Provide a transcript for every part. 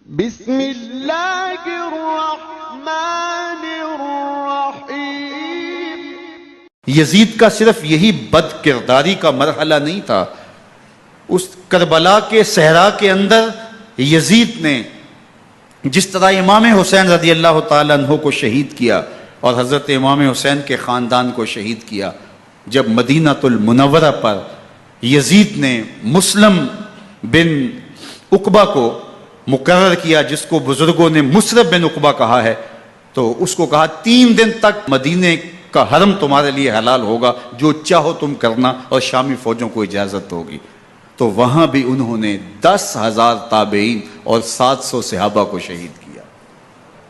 بسم اللہ الرحمن الرحیم۔ یزید کا صرف یہی بد کرداری کا مرحلہ نہیں تھا، اس کربلا کے صحرا کے اندر یزید نے جس طرح امام حسین رضی اللہ تعالیٰ عنہ کو شہید کیا اور حضرت امام حسین کے خاندان کو شہید کیا، جب مدینہ المنورہ پر یزید نے مسلم بن عقبہ کو مقرر کیا، جس کو بزرگوں نے مصرب بن عقبہ کہا ہے، تو اس کو کہا 3 دن تک مدینے کا حرم تمہارے لیے حلال ہوگا، جو چاہو تم کرنا، اور شامی فوجوں کو اجازت ہوگی۔ تو وہاں بھی انہوں نے 10,000 تابعین اور 700 صحابہ کو شہید کیا۔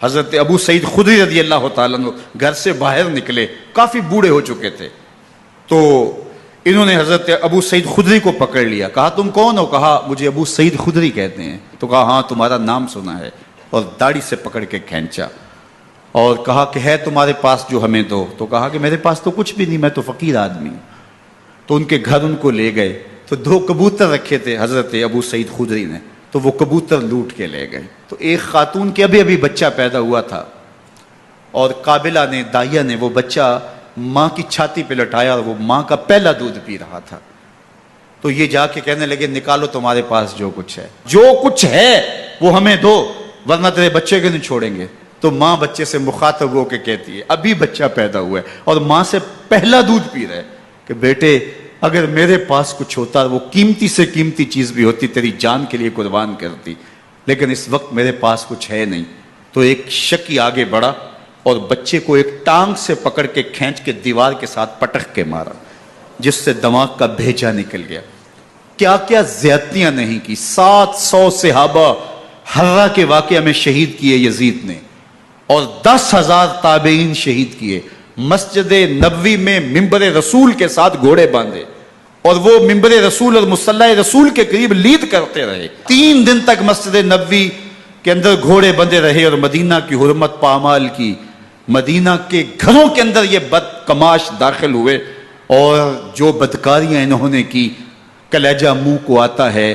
حضرت ابو سعید خدری رضی اللہ تعالیٰ عنہ گھر سے باہر نکلے، کافی بوڑھے ہو چکے تھے، تو انہوں نے حضرت ابو سعید خدری کو پکڑ لیا، کہا تم کون ہو؟ کہا مجھے ابو سعید خدری کہتے ہیں۔ تو کہا ہاں تمہارا نام سنا ہے، اور داڑھی سے پکڑ کے کھینچا اور کہا کہ ہے تمہارے پاس جو ہمیں دو؟ تو کہا کہ میرے پاس تو کچھ بھی نہیں، میں تو فقیر آدمی ہوں۔ تو ان کے گھر ان کو لے گئے، تو 2 کبوتر رکھے تھے حضرت ابو سعید خدری نے، تو وہ کبوتر لوٹ کے لے گئے۔ تو ایک خاتون کے ابھی بچہ پیدا ہوا تھا، اور قابلہ نے، دائیا نے، وہ بچہ ماں کی چھاتی پہ لٹایا، اور وہ ماں کا پہلا دودھ پی رہا تھا۔ تو یہ جا کے کہنے لگے نکالو تمہارے پاس جو کچھ ہے، جو کچھ ہے وہ ہمیں دو، ورنہ تیرے بچے کو نہیں چھوڑیں گے۔ تو ماں بچے سے مخاطب ہو کے کہتی ہے، ابھی بچہ پیدا ہوا ہے اور ماں سے پہلا دودھ پی رہے، کہ بیٹے اگر میرے پاس کچھ ہوتا، وہ قیمتی سے قیمتی چیز بھی ہوتی، تیری جان کے لیے قربان کرتی، لیکن اس وقت میرے پاس کچھ ہے نہیں۔ تو ایک شکی آگے بڑھا اور بچے کو ایک ٹانگ سے پکڑ کے کھینچ کے دیوار کے ساتھ پٹک کے مارا، جس سے دماغ کا بھیجا نکل گیا۔ کیا کیا زیادتیاں نہیں کی۔ 700 صحابہ حرہ کے واقعہ میں شہید کیے یزید نے، اور 10,000 تابعین شہید کیے۔ مسجد نبوی میں ممبر رسول کے ساتھ گھوڑے باندھے، اور وہ ممبر رسول اور مصلی رسول کے قریب لید کرتے رہے۔ 3 دن تک مسجد نبوی کے اندر گھوڑے بندھے رہے، اور مدینہ کی حرمت پامال کی۔ مدینہ کے گھروں کے اندر یہ بد کماش داخل ہوئے، اور جو بدکاریاں انہوں نے کی، کلیجہ منہ کو آتا ہے۔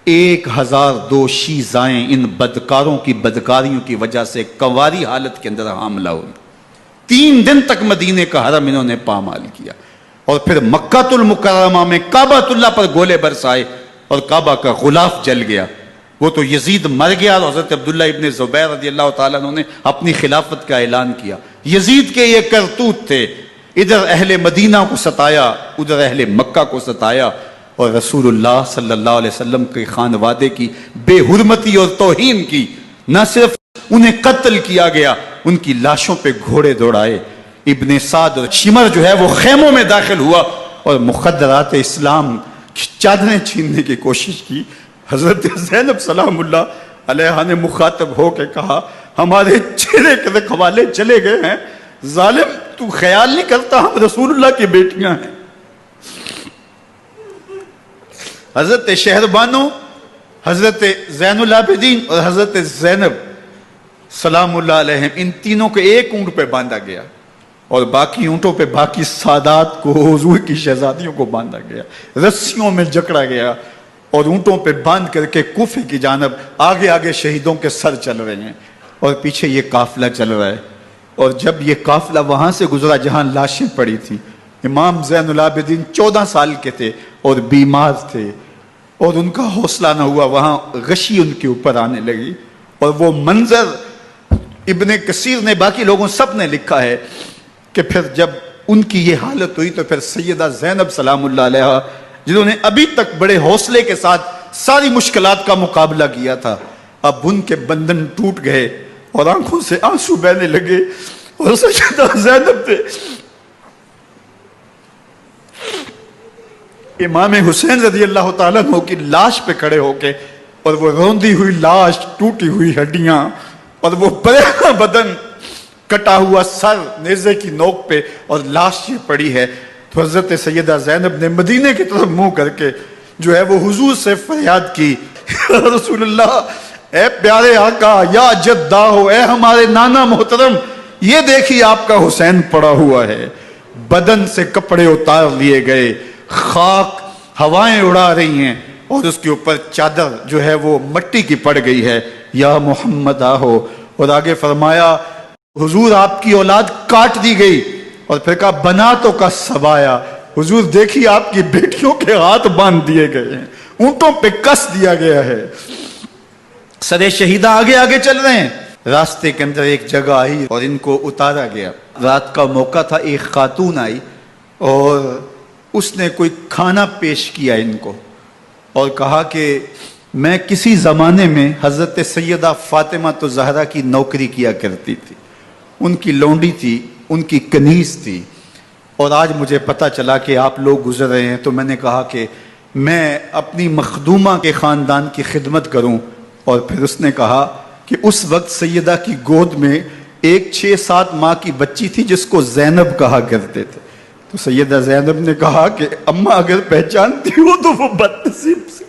1002 شیزائیں ان بدکاروں کی بدکاریوں کی وجہ سے کنواری حالت کے اندر حاملہ ہوئی۔ 3 دن تک مدینے کا حرم انہوں نے پامال کیا، اور پھر مکہ المکرمہ میں کعبۃ اللہ پر گولے برسائے، اور کعبہ کا غلاف جل گیا۔ وہ تو یزید مر گیا، اور حضرت عبداللہ ابن زبیر رضی اللہ تعالیٰ عنہ نے اپنی خلافت کا اعلان کیا۔ یزید کے یہ کرتوت تھے، ادھر اہل مدینہ کو ستایا، ادھر اہل مکہ کو ستایا، اور رسول اللہ صلی اللہ علیہ وسلم کے خانوادے کی بے حرمتی اور توہین کی۔ نہ صرف انہیں قتل کیا گیا، ان کی لاشوں پہ گھوڑے دوڑائے۔ ابن سعد اور شمر جو ہے وہ خیموں میں داخل ہوا، اور مخدرات اسلام کی چادریں چھیننے کی کوشش کی۔ حضرت زینب سلام اللہ علیہ نے مخاطب ہو کے کہا ہمارے چہرے کے رکھوالے چلے گئے ہیں، ظالم تو خیال نہیں کرتا ہم رسول اللہ کی بیٹیاں ہیں۔ حضرت شہربانو، حضرت زین العابدین اور حضرت زینب سلام اللہ علیہم، ان تینوں کو ایک اونٹ پہ باندھا گیا، اور باقی اونٹوں پہ باقی سادات کو، حضور کی شہزادیوں کو باندھا گیا، رسیوں میں جکڑا گیا، اور اونٹوں پہ باندھ کر کے کوفے کی جانب آگے آگے شہیدوں کے سر چل رہے ہیں، اور پیچھے یہ قافلہ چل رہا ہے۔ اور جب یہ قافلہ وہاں سے گزرا جہاں لاشیں پڑی تھیں، امام زین العابدین 14 سال کے تھے اور بیمار تھے، اور ان کا حوصلہ نہ ہوا، وہاں غشی ان کے اوپر آنے لگی، اور وہ منظر ابن کثیر نے، باقی لوگوں سب نے لکھا ہے کہ پھر جب ان کی یہ حالت ہوئی، تو پھر سیدہ زینب سلام اللہ علیہ، جنہوں نے ابھی تک بڑے حوصلے کے ساتھ ساری مشکلات کا مقابلہ کیا تھا، اب ان کے بندن ٹوٹ گئے اور آنکھوں سے آنسو بہنے لگے، اور سیدہ زینب نے امام حسین رضی اللہ تعالیٰ عنہ کی لاش پہ کھڑے ہو کے، اور وہ روندی ہوئی لاش، ٹوٹی ہوئی ہڈیاں، اور وہ برینا بدن، کٹا ہوا سر نیزے کی نوک پہ، اور لاش یہ پڑی ہے، تو حضرت سیدہ زینب نے مدینے کی طرف منہ کر کے جو ہے وہ حضور سے فریاد کی، رسول اللہ، اے پیارے آقا، یا جدہ ہو، اے ہمارے نانا محترم، یہ دیکھیے آپ کا حسین پڑا ہوا ہے۔ بدن سے کپڑے اتار لیے گئے، خاک ہوائیں اڑا رہی ہیں، اور اس کے اوپر چادر جو ہے وہ مٹی کی پڑ گئی ہے، یا محمد آہو. اور آگے فرمایا حضور آپ کی اولاد کاٹ دی گئی، اور پھر کہا بناتوں کا سبایا، حضور دیکھیے آپ کی بیٹیوں کے ہاتھ باندھ دیے گئے ہیں، اونٹوں پہ کس دیا گیا ہے. سرے شہیدہ آگے آگے چل رہے ہیں. راستے کے اندر ایک جگہ آئی اور ان کو اتارا گیا. رات کا موقع تھا. ایک خاتون آئی اور اس نے کوئی کھانا پیش کیا ان کو اور کہا کہ میں کسی زمانے میں حضرت سیدہ فاطمہ تو زہرا کی نوکری کیا کرتی تھی، ان کی لونڈی تھی، ان کی کنیز تھی، اور آج مجھے پتا چلا کہ آپ لوگ گزر رہے ہیں، تو میں نے کہا کہ میں اپنی مخدومہ کے خاندان کی خدمت کروں. اور پھر اس نے کہا کہ اس وقت سیدہ کی گود میں ایک 6-7 ماہ کی بچی تھی جس کو زینب کہا کرتے تھے. تو سیدہ زینب نے کہا کہ اماں اگر پہچانتی ہو تو وہ بدنصیب سے